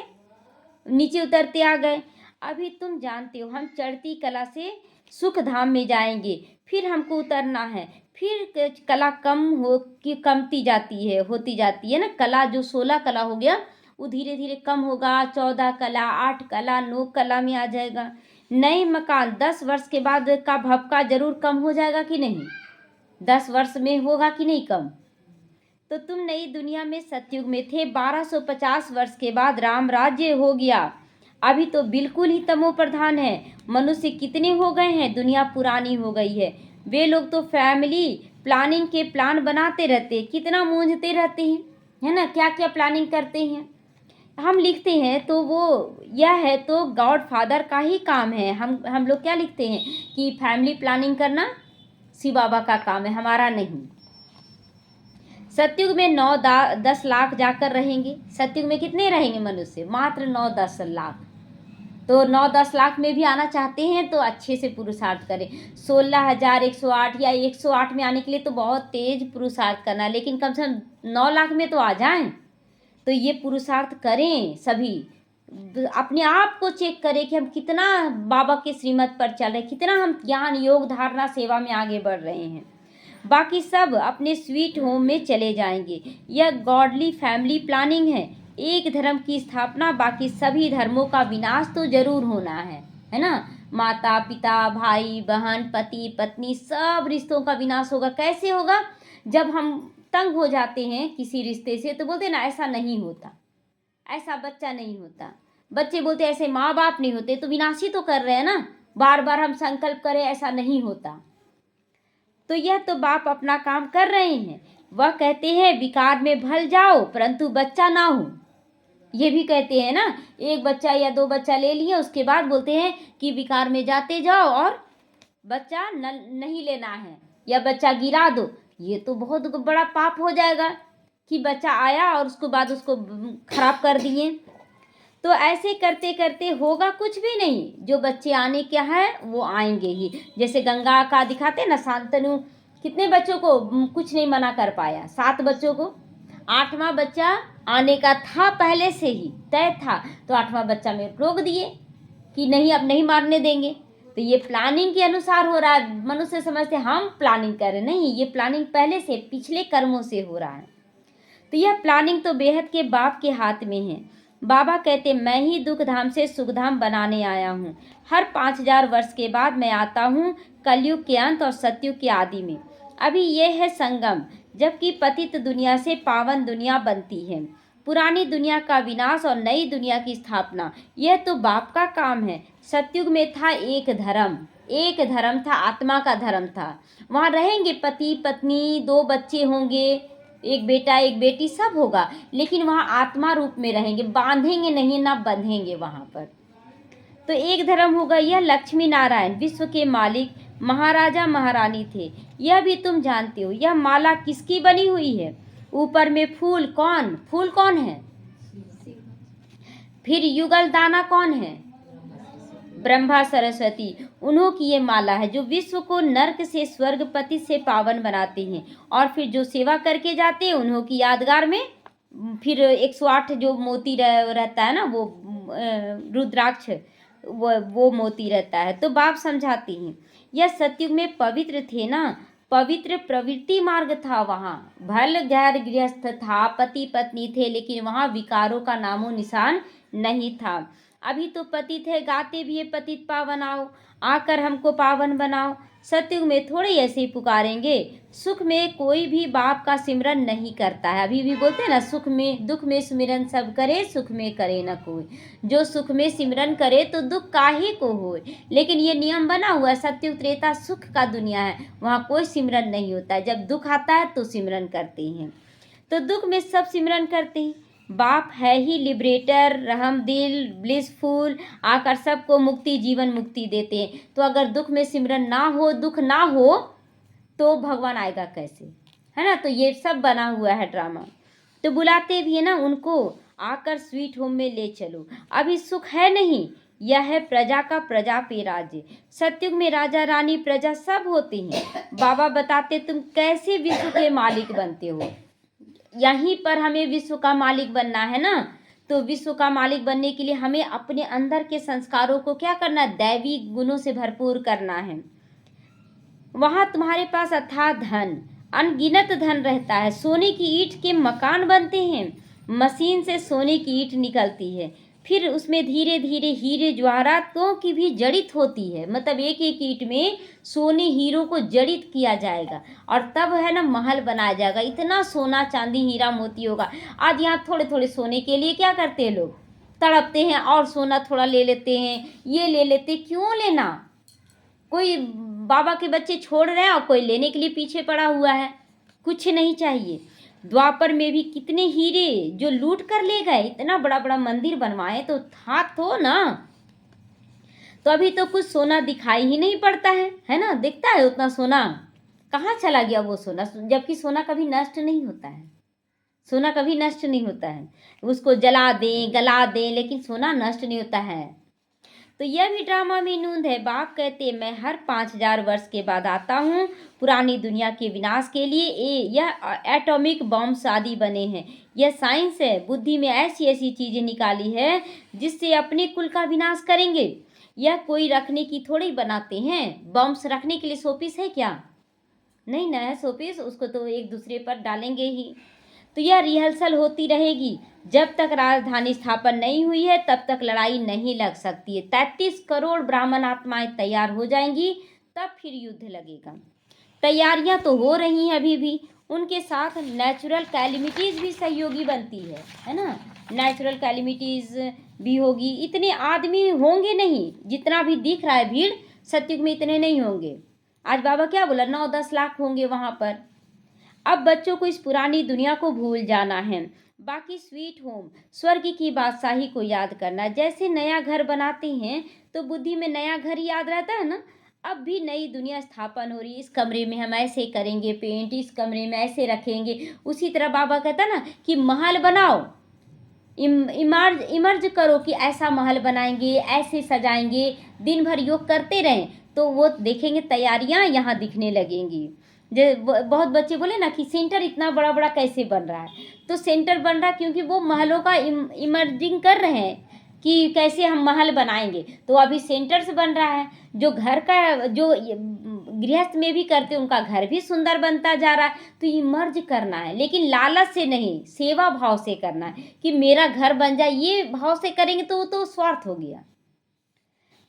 नीचे उतरते आ गए। अभी तुम जानते हो हम चढ़ती कला से सुख धाम में जाएंगे, फिर हमको उतरना है, फिर कला कम हो कि कमती जाती है, होती जाती है ना। कला जो 16 कला हो गया वो धीरे धीरे कम होगा, 14 कला, 8 कला, 9 कला में आ जाएगा। नए मकान 10 वर्ष के बाद का भपका जरूर कम हो जाएगा कि नहीं, 10 वर्ष में होगा कि नहीं कम। तो तुम नई दुनिया में सतयुग में थे, 1250 वर्ष के बाद राम राज्य हो गया। अभी तो बिल्कुल ही तमो प्रधान है, मनुष्य कितने हो गए हैं, दुनिया पुरानी हो गई है। वे लोग तो फैमिली प्लानिंग के प्लान बनाते रहते, कितना मूंझते रहते हैं, है ना, क्या क्या प्लानिंग करते हैं। हम लिखते हैं तो वो यह है तो गॉड फादर का ही काम है। हम लोग क्या लिखते हैं कि फैमिली प्लानिंग करना शिव बाबा का काम है, हमारा नहीं। सतयुग में 9-10 लाख जाकर रहेंगे। सतयुग में कितने रहेंगे मनुष्य, मात्र 9-10 लाख। तो 9-10 लाख में भी आना चाहते हैं तो अच्छे से पुरुषार्थ करें। 16,108 या 108 में आने के लिए तो बहुत तेज पुरुषार्थ करना है, लेकिन कम से कम 9 लाख में तो आ जाएं। तो ये पुरुषार्थ करें सभी। अपने आप को चेक करें कि हम कितना बाबा के श्रीमत पर चल रहे हैं, कितना हम ज्ञान योग धारणा सेवा में आगे बढ़ रहे हैं। बाकी सब अपने स्वीट होम में चले जाएंगे। यह गॉडली फैमिली प्लानिंग है। एक धर्म की स्थापना, बाकी सभी धर्मों का विनाश तो जरूर होना है ना। माता पिता भाई बहन पति पत्नी सब रिश्तों का विनाश होगा। कैसे होगा? जब हम तंग हो जाते हैं किसी रिश्ते से तो बोलते हैं ना, ऐसा नहीं होता, ऐसा बच्चा नहीं होता। बच्चे बोलते ऐसे माँ बाप नहीं होते, तो विनाश ही तो कर रहे हैं ना। बार बार हम संकल्प करें ऐसा नहीं होता, तो यह तो बाप अपना काम कर रहे हैं। वह कहते हैं विकार में भल जाओ परंतु बच्चा ना हो। ये भी कहते हैं ना, एक बच्चा या 2 बच्चा ले लिए, उसके बाद बोलते हैं कि विकार में जाते जाओ और बच्चा नहीं लेना है या बच्चा गिरा दो। ये तो बहुत बड़ा पाप हो जाएगा कि बच्चा आया और उसके बाद उसको खराब कर दिए। तो ऐसे करते करते होगा कुछ भी नहीं। जो बच्चे आने क्या है वो आएंगे ही। जैसे गंगा का दिखाते ना, शांतनु कितने बच्चों को कुछ नहीं मना कर पाया, 7 बच्चों को। 8वां बच्चा आने का था, पहले से ही तय था, तो 8वां बच्चा में रोक दिए कि नहीं, अब नहीं मारने देंगे। तो ये प्लानिंग के अनुसार हो रहा है। मनुष्य समझते हम प्लानिंग कर रहे, नहीं, ये प्लानिंग पहले से पिछले कर्मों से हो रहा है। तो यह प्लानिंग तो बेहद के बाप के हाथ में है। बाबा कहते मैं ही दुख धाम से सुख धाम बनाने आया हूँ। हर 5000 वर्ष के बाद मैं आता हूँ कलयुग के अंत और सतयुग के आदि में। अभी ये है संगम, जबकि पतित दुनिया से पावन दुनिया बनती है। पुरानी दुनिया का विनाश और नई दुनिया की स्थापना, यह तो बाप का काम है। सतयुग में था एक धर्म था, आत्मा का धर्म था। वहाँ रहेंगे पति पत्नी, 2 बच्चे होंगे, एक बेटा एक बेटी सब होगा, लेकिन वहाँ आत्मा रूप में रहेंगे, बांधेंगे नहीं, ना बंधेंगे वहाँ पर। तो एक धर्म होगा। यह लक्ष्मी नारायण विश्व के मालिक महाराजा महारानी थे, यह भी तुम जानते हो। यह माला किसकी बनी हुई है? ऊपर में फूल कौन है? फिर युगल दाना कौन है? ब्रह्मा सरस्वती। उन्हों की ये माला है जो विश्व को नर्क से स्वर्गपति से पावन बनाते हैं। और फिर जो सेवा करके जाते हैं उन्हों की यादगार में फिर 108 जो मोती रहता है ना, वो रुद्राक्ष, वो मोती रहता है। तो बाप समझाते हैं यह सतयुग में पवित्र थे ना, पवित्र प्रवृत्ति मार्ग था। वहाँ भल घर गृहस्थ था, पति पत्नी थे, लेकिन वहाँ विकारों का नामो निशान नहीं था। अभी तो पतित है, गाते भी है पतित पावन आओ, आकर हमको पावन बनाओ। सतयुग में थोड़े ऐसे ही पुकारेंगे। सुख में कोई भी बाप का सिमरन नहीं करता है। अभी भी बोलते हैं ना, सुख में दुख में सिमरन सब करे, सुख में करे न कोई। जो सुख में सिमरन करे तो दुख काहे को होए। लेकिन ये नियम बना हुआ है, सतयुग त्रेता सुख का दुनिया है, वहाँ कोई सिमरन नहीं होता है। जब दुख आता है तो सिमरन करते हैं, तो दुख में सब सिमरन करते हैं। बाप है ही लिबरेटर, रहम दिल, ब्लिसफुल, आकर सबको मुक्ति जीवन मुक्ति देते हैं। तो अगर दुख में सिमरन ना हो, दुख ना हो, तो भगवान आएगा कैसे, है ना। तो ये सब बना हुआ है ड्रामा। तो बुलाते भी है ना उनको, आकर स्वीट होम में ले चलो। अभी सुख है नहीं, यह है प्रजा का प्रजा पे राज्य। सतयुग में राजा रानी प्रजा सब होते हैं। बाबा बताते तुम कैसे विश्व के मालिक बनते हो। यहीं पर हमें विश्व का मालिक बनना है ना। तो विश्व का मालिक बनने के लिए हमें अपने अंदर के संस्कारों को क्या करना है? दैवी गुणों से भरपूर करना है। वहाँ तुम्हारे पास अथाह धन, अनगिनत धन रहता है। सोने की ईंट के मकान बनते हैं, मशीन से सोने की ईंट निकलती है, फिर उसमें धीरे धीरे हीरे जवाहरातों की भी जड़ित होती है। मतलब एक एक ईंट में सोने हीरो को जड़ित किया जाएगा और तब है ना महल बनाया जाएगा। इतना सोना चांदी हीरा मोती होगा। आज यहाँ थोड़े थोड़े सोने के लिए क्या करते हैं लोग? तड़पते हैं और सोना थोड़ा ले लेते हैं, ये ले लेते। क्यों लेना? कोई बाबा के बच्चे छोड़ रहे हैं और कोई लेने के लिए पीछे पड़ा हुआ है। कुछ नहीं चाहिए। द्वापर में भी कितने हीरे जो लूट कर ले गए। इतना बड़ा बड़ा मंदिर बनवाए तो था तो ना। तो अभी तो कुछ सोना दिखाई ही नहीं पड़ता है ना। दिखता है उतना सोना? कहाँ चला गया वो सोना? जबकि सोना कभी नष्ट नहीं होता है। सोना कभी नष्ट नहीं होता है। उसको जला दें गला दें, लेकिन सोना नष्ट नहीं होता है। तो यह भी ड्रामा में नूंद है। बाप कहते मैं हर 5000 वर्ष के बाद आता हूँ पुरानी दुनिया के विनाश के लिए। यह एटॉमिक बॉम्ब्स आदि बने हैं। यह साइंस है, बुद्धि में ऐसी ऐसी चीज़ें निकाली है जिससे अपने कुल का विनाश करेंगे। यह कोई रखने की थोड़ी बनाते हैं। बॉम्ब्स रखने के लिए शोपीस है क्या? नहीं ना है शोपीस, उसको तो एक दूसरे पर डालेंगे ही। तो यह रिहर्सल होती रहेगी। जब तक राजधानी स्थापन नहीं हुई है तब तक लड़ाई नहीं लग सकती है। 33 करोड़ ब्राह्मण आत्माएं तैयार हो जाएंगी, तब फिर युद्ध लगेगा। तैयारियां तो हो रही हैं अभी भी। उनके साथ नेचुरल कैलिमिटीज़ भी सहयोगी बनती है ना। नेचुरल कैलिमिटीज़ भी होगी। इतने आदमी होंगे नहीं, जितना भी दिख रहा है भीड़, सतयुग में इतने नहीं होंगे। आज बाबा क्या बोला, 9-10 लाख होंगे वहाँ पर। अब बच्चों को इस पुरानी दुनिया को भूल जाना है। बाकी स्वीट होम, स्वर्ग की बादशाही को याद करना। जैसे नया घर बनाते हैं तो बुद्धि में नया घर याद रहता है ना। अब भी नई दुनिया स्थापन हो रही है। इस कमरे में हम ऐसे करेंगे पेंट, इस कमरे में ऐसे रखेंगे। उसी तरह बाबा कहता है ना कि महल बनाओ, इमर्ज करो कि ऐसा महल बनाएंगे, ऐसे सजाएंगे। दिन भर योग करते रहें तो वो देखेंगे तैयारियां यहाँ दिखने लगेंगी। बहुत बच्चे बोले ना कि सेंटर इतना बड़ा बड़ा कैसे बन रहा है, तो सेंटर बन रहा है क्योंकि वो महलों का इमर्जिंग कर रहे हैं कि कैसे हम महल बनाएंगे। तो अभी सेंटर्स बन रहा है। जो घर का जो गृहस्थ में भी करते हैं उनका घर भी सुंदर बनता जा रहा है। तो इमर्ज करना है, लेकिन लालच से नहीं, सेवा भाव से करना है कि मेरा घर बन जाए। ये भाव से करेंगे तो वो तो स्वार्थ हो गया।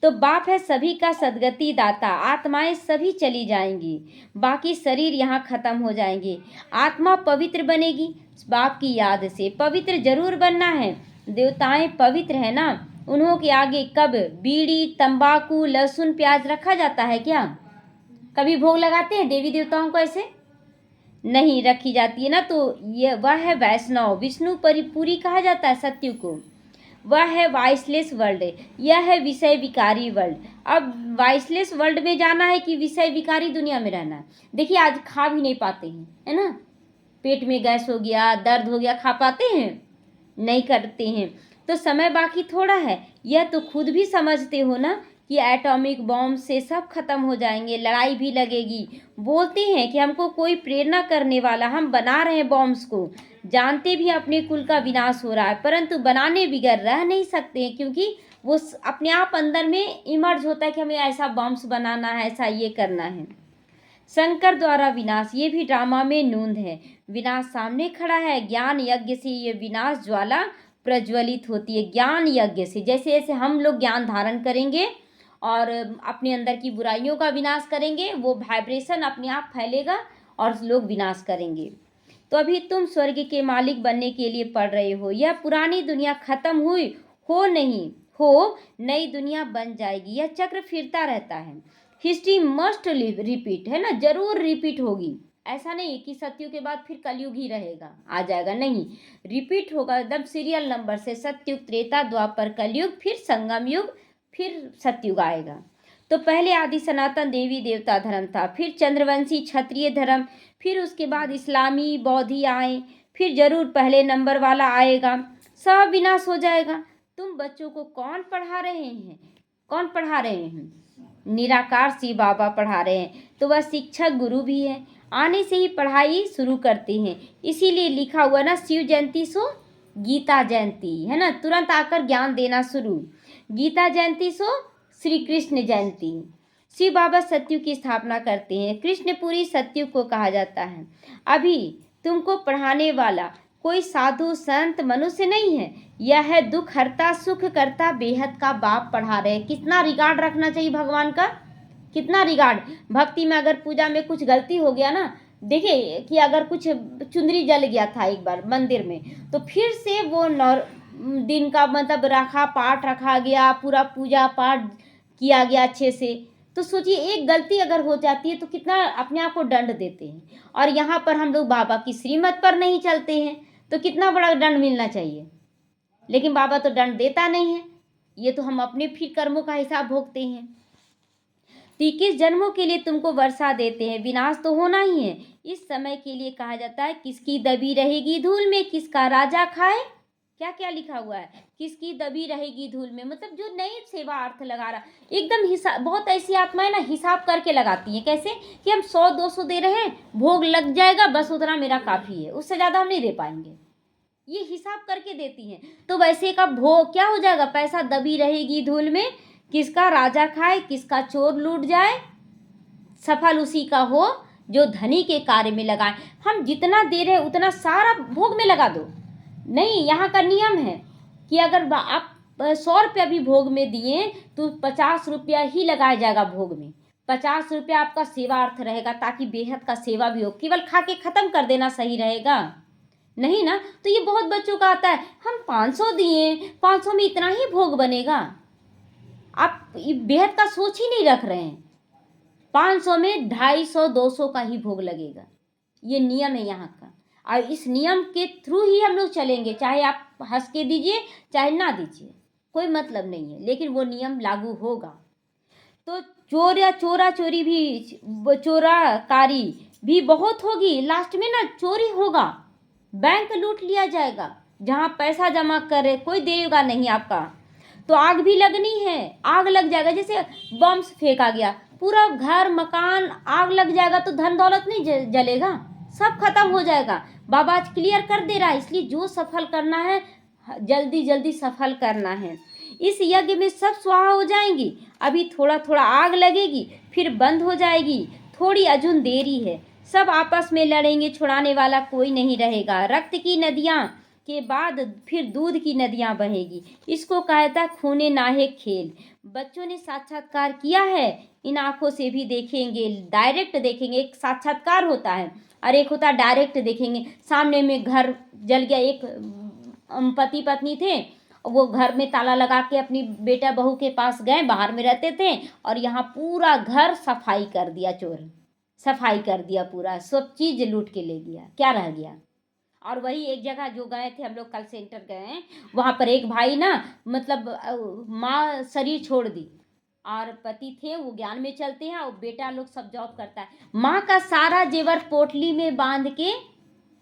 तो बाप है सभी का सदगति दाता। आत्माएं सभी चली जाएंगी, बाकी शरीर यहाँ खत्म हो जाएंगे। आत्मा पवित्र बनेगी बाप की याद से। पवित्र जरूर बनना है। देवताएं पवित्र है ना, उन्हों के आगे कब बीड़ी तंबाकू लहसुन प्याज रखा जाता है क्या? कभी भोग लगाते हैं देवी देवताओं को? ऐसे नहीं रखी जाती है ना। तो ये वह है वैष्णव, विष्णु परिपूरी कहा जाता है सत्यु को। वह है वाइसलेस वर्ल्ड, यह है विषय विकारी वर्ल्ड। अब वाइसलेस वर्ल्ड में जाना है कि विषय विकारी दुनिया में रहना है? देखिए आज खा भी नहीं पाते हैं, है ना। पेट में गैस हो गया, दर्द हो गया, खा पाते हैं? नहीं करते हैं। तो समय बाकी थोड़ा है। यह तो खुद भी समझते हो ना कि एटॉमिक बॉम्ब से सब खत्म हो जाएंगे, लड़ाई भी लगेगी। बोलते हैं कि हमको कोई प्रेरणा करने वाला, हम बना रहे हैं बॉम्ब्स को। जानते भी अपने कुल का विनाश हो रहा है, परंतु बनाने बिगड़ रह नहीं सकते हैं क्योंकि वो अपने आप अंदर में इमर्ज होता है कि हमें ऐसा बॉम्ब्स बनाना है, ऐसा ये करना है। शंकर द्वारा विनाश, ये भी ड्रामा में नूंद है। विनाश सामने खड़ा है। ज्ञान यज्ञ से ये विनाश ज्वाला प्रज्वलित होती है। ज्ञान यज्ञ से, जैसे जैसे हम लोग ज्ञान धारण करेंगे और अपने अंदर की बुराइयों का विनाश करेंगे, वो वाइब्रेशन अपने आप फैलेगा और लोग विनाश करेंगे। तो अभी तुम स्वर्ग के मालिक बनने के लिए पढ़ रहे हो। यह पुरानी दुनिया खत्म हुई हो नहीं हो, नई दुनिया बन जाएगी। यह चक्र फिरता रहता है। हिस्ट्री मस्ट रिपीट, है ना, जरूर रिपीट होगी। ऐसा नहीं कि सतयुग के बाद फिर कलयुग ही रहेगा, आ जाएगा, नहीं, रिपीट होगा एकदम सीरियल नंबर से। सतयुग त्रेता द्वापर कलयुग, फिर संगम युग, फिर सतयुग आएगा। तो पहले आदि सनातन देवी देवता धर्म था, फिर चंद्रवंशी क्षत्रिय धर्म, फिर उसके बाद इस्लामी बौद्धि आए, फिर जरूर पहले नंबर वाला आएगा। सब विनाश हो जाएगा। तुम बच्चों को कौन पढ़ा रहे हैं? कौन पढ़ा रहे हैं? निराकार शिव बाबा पढ़ा रहे हैं। तो वह शिक्षक गुरु भी है, आने से ही पढ़ाई शुरू करते हैं। इसीलिए लिखा हुआ ना, शिव जयंती सो गीता जयंती, है ना, तुरंत आकर ज्ञान देना शुरू। गीता जयंती सो श्री कृष्ण जयंती। शिव बाबा सतयुग की स्थापना करते हैं। कृष्णपुरी सतयुग को कहा जाता है। अभी तुमको पढ़ाने वाला कोई साधु संत मनुष्य नहीं है, यह है दुख हरता सुख करता बेहद का बाप पढ़ा रहे। कितना रिगार्ड रखना चाहिए भगवान का, कितना रिगार्ड। भक्ति में अगर पूजा में कुछ गलती हो गया ना, देखिए कि अगर कुछ चुंदरी जल गया था एक बार मंदिर में, तो फिर से वो दिन का मतलब रखा, पाठ रखा गया, पूरा पूजा पाठ किया गया अच्छे से। तो सोचिए एक गलती अगर हो जाती है तो कितना अपने आप को दंड देते हैं। और यहाँ पर हम लोग बाबा की श्रीमत पर नहीं चलते हैं तो कितना बड़ा दंड मिलना चाहिए। लेकिन बाबा तो दंड देता नहीं है, ये तो हम अपने फिर कर्मों का हिसाब भोगते हैं। तो 21 जन्मों के लिए तुमको वर्षा देते हैं। विनाश तो होना ही है। इस समय के लिए कहा जाता है किसकी दबी रहेगी धूल में, किसका राजा खाए क्या क्या लिखा हुआ है, किसकी दबी रहेगी धूल में, मतलब जो नई सेवा अर्थ लगा रहा, एकदम हिसाब। बहुत ऐसी आत्माएं ना हिसाब करके लगाती हैं, कैसे कि हम 100-200 दे रहे हैं, भोग लग जाएगा, बस उतना मेरा काफ़ी है, उससे ज़्यादा हम नहीं दे पाएंगे, ये हिसाब करके देती हैं। तो वैसे का भोग क्या हो जाएगा, पैसा दबी रहेगी धूल में, किसका राजा खाए, किसका चोर लूट जाए, सफल उसी का हो जो धनी के कार्य में लगाए। हम जितना दे रहे उतना सारा भोग में लगा दो, नहीं, यहाँ का नियम है कि अगर आप 100 रुपया भी भोग में दिए तो 50 रुपया ही लगाया जाएगा भोग में, 50 रुपया आपका सेवार्थ रहेगा, ताकि बेहद का सेवा भी हो। केवल खा के ख़त्म कर देना सही रहेगा नहीं ना। तो ये बहुत बच्चों का आता है, हम 500 दिए, 500 में इतना ही भोग बनेगा। आप बेहद का सोच ही नहीं रख रहे हैं, 500 में 250-200 का ही भोग लगेगा, ये नियम है यहाँ का। और इस नियम के थ्रू ही हम लोग चलेंगे, चाहे आप हंस के दीजिए चाहे ना दीजिए, कोई मतलब नहीं है, लेकिन वो नियम लागू होगा। तो चोर या चोरा चोरी भी, चोराकारी भी बहुत होगी, लास्ट में ना चोरी होगा, बैंक लूट लिया जाएगा, जहाँ पैसा जमा करे कोई देगा नहीं आपका, तो आग भी लगनी है, आग लग जाएगा, जैसे बम फेंका गया, पूरा घर मकान आग लग जाएगा, तो धन दौलत नहीं जलेगा, सब खत्म हो जाएगा। बाबा आज क्लियर कर दे रहा है, इसलिए जो सफल करना है जल्दी जल्दी सफल करना है। इस यज्ञ में सब स्वाहा हो जाएंगी, अभी थोड़ा थोड़ा आग लगेगी, फिर बंद हो जाएगी, थोड़ी अजून देरी है, सब आपस में लड़ेंगे, छुड़ाने वाला कोई नहीं रहेगा। रक्त की नदियाँ के बाद फिर दूध की नदियाँ बहेगी, इसको कहता खूने नाहे खेल। बच्चों ने साक्षात्कार किया है, इन आंखों से भी देखेंगे, डायरेक्ट देखेंगे, एक साक्षात्कार होता है और एक होता है डायरेक्ट देखेंगे। सामने में घर जल गया, एक पति पत्नी थे, वो घर में ताला लगा के अपनी बेटा बहू के पास गए, बाहर में रहते थे, और यहाँ पूरा घर सफाई कर दिया, चोर सफाई कर दिया, पूरा सब चीज़ लूट के ले गया, क्या रह गया। और वही एक जगह जो गए थे हम लोग, कल सेंटर गए, वहाँ पर एक भाई ना, मतलब माँ शरीर छोड़ दी और पति थे वो ज्ञान में चलते हैं, और बेटा लोग सब जॉब करता है, माँ का सारा जेवर पोटली में बांध के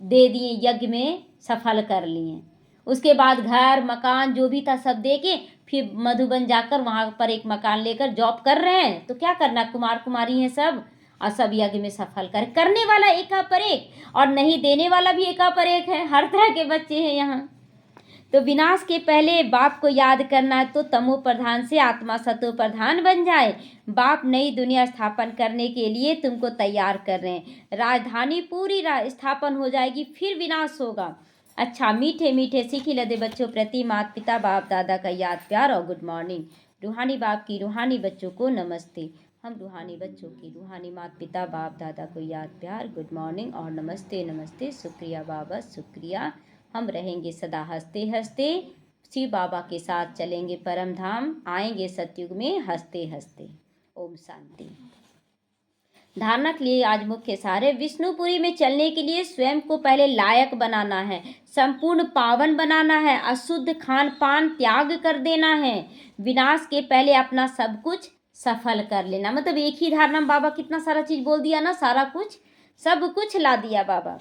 दे दिए, यज्ञ में सफल कर लिए। उसके बाद घर मकान जो भी था सब दे के फिर मधुबन जाकर वहाँ पर एक मकान लेकर जॉब कर रहे हैं। तो क्या करना, कुमार कुमारी हैं सब, और सब यज्ञ में सफल करने वाला एक पर एक, और नहीं देने वाला भी एक पर एक है, हर तरह के बच्चे हैं यहाँ। तो विनाश के पहले बाप को याद करना है, तो तमो प्रधान से आत्मा सतो प्रधान बन जाए। बाप नई दुनिया स्थापन करने के लिए तुमको तैयार कर रहे हैं, राजधानी पूरी स्थापन हो जाएगी, फिर विनाश होगा। अच्छा, मीठे मीठे सीखी लदे बच्चों प्रति माता पिता बाप दादा का याद प्यार और गुड मॉर्निंग। रूहानी बाप की रूहानी बच्चों को नमस्ते। हम रूहानी बच्चों की रूहानी माता पिता बाप दादा को याद प्यार, गुड मॉर्निंग और नमस्ते नमस्ते, शुक्रिया बाबा शुक्रिया। हम रहेंगे सदा हंसते हंसते, शिव बाबा के साथ चलेंगे परम धाम, आएंगे सतयुग में हंसते हंसते। ओम शांति। धारणा के लिए आज मुख्य सारे, विष्णुपुरी में चलने के लिए स्वयं को पहले लायक बनाना है, संपूर्ण पावन बनाना है, अशुद्ध खान पान त्याग कर देना है, विनाश के पहले अपना सब कुछ सफल कर लेना। मतलब एक ही धारणा में बाबा कितना सारा चीज बोल दिया ना, सारा कुछ सब कुछ ला दिया बाबा।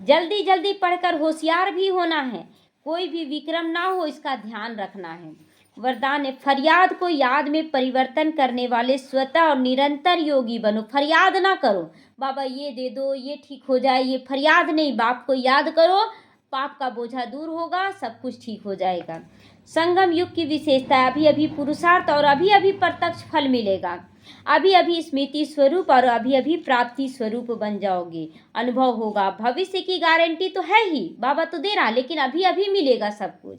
जल्दी जल्दी पढ़कर होशियार भी होना है, कोई भी विक्रम ना हो इसका ध्यान रखना है। वरदान है, फरियाद को याद में परिवर्तन करने वाले स्वतः और निरंतर योगी बनो। फरियाद ना करो बाबा ये दे दो, ये ठीक हो जाए, ये फरियाद नहीं, बाप को याद करो, पाप का बोझा दूर होगा, सब कुछ ठीक हो जाएगा। संगम युग की विशेषता है, अभी अभी पुरुषार्थ और अभी अभी प्रत्यक्ष फल मिलेगा, अभी अभी स्मृति स्वरूप और अभी अभी प्राप्ति स्वरूप बन जाओगे, अनुभव होगा। भविष्य की गारंटी तो है ही, बाबा तो दे रहा, लेकिन अभी अभी मिलेगा सब कुछ,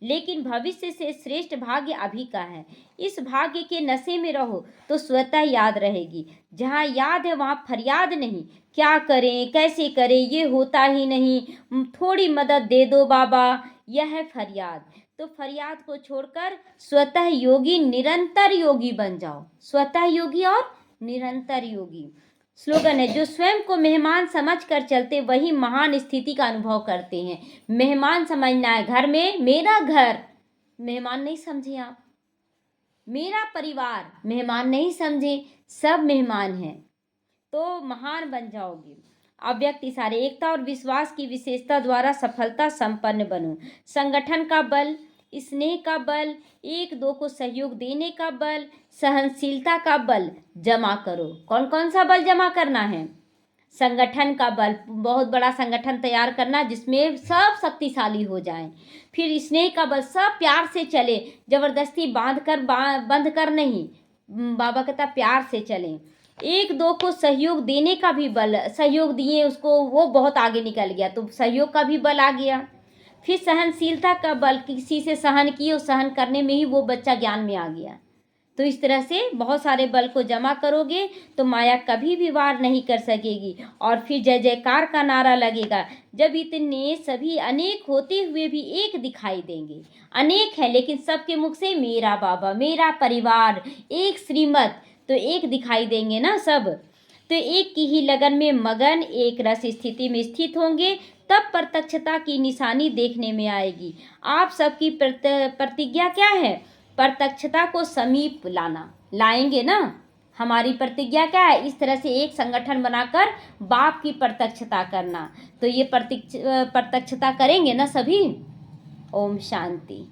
लेकिन भविष्य से श्रेष्ठ भाग्य अभी का है। इस भाग्य के नशे में रहो तो स्वतः याद रहेगी, जहाँ याद है वहाँ फरियाद नहीं, क्या करें कैसे करें ये होता ही नहीं, थोड़ी मदद दे दो बाबा, यह है फरियाद। तो फरियाद को छोड़कर स्वतः योगी निरंतर योगी बन जाओ, स्वतः योगी और निरंतर योगी। स्लोगन है, जो स्वयं को मेहमान समझ कर चलते वही महान स्थिति का अनुभव करते हैं। मेहमान समझना है, घर में मेरा घर मेहमान नहीं समझे आप, मेरा परिवार मेहमान नहीं समझे, सब मेहमान हैं, तो महान बन जाओगे। अव्यक्त इशारे, एकता और विश्वास की विशेषता द्वारा सफलता संपन्न बनो। संगठन का बल, स्नेह का बल, एक दो को सहयोग देने का बल, सहनशीलता का बल जमा करो। कौन कौन सा बल जमा करना है? संगठन का बल, बहुत बड़ा संगठन तैयार करना जिसमें सब शक्तिशाली हो जाएं। फिर स्नेह का बल, सब प्यार से चले, जबरदस्ती बंध कर नहीं, बाबा कहता प्यार से चलें। एक दो को सहयोग देने का भी बल, सहयोग दिए उसको, वो बहुत आगे निकल गया तो सहयोग का भी बल आ गया। फिर सहनशीलता का बल, किसी से सहन किए, उस सहन करने में ही वो बच्चा ज्ञान में आ गया। तो इस तरह से बहुत सारे बल को जमा करोगे तो माया कभी भी वार नहीं कर सकेगी। और फिर जय जयकार का नारा लगेगा, जब इतने सभी अनेक होते हुए भी एक दिखाई देंगे। अनेक है लेकिन सबके मुख से मेरा बाबा, मेरा परिवार, एक श्रीमत, तो एक दिखाई देंगे ना सब। तो एक की ही लगन में मगन, एक रस स्थिति में स्थित होंगे, तब प्रत्यक्षता की निशानी देखने में आएगी। आप सबकी प्रतिज्ञा क्या है? प्रत्यक्षता को समीप लाएंगे ना। हमारी प्रतिज्ञा क्या है? इस तरह से एक संगठन बनाकर बाप की प्रत्यक्षता करना। तो ये प्रत्यक्षता करेंगे ना सभी। ओम शांति।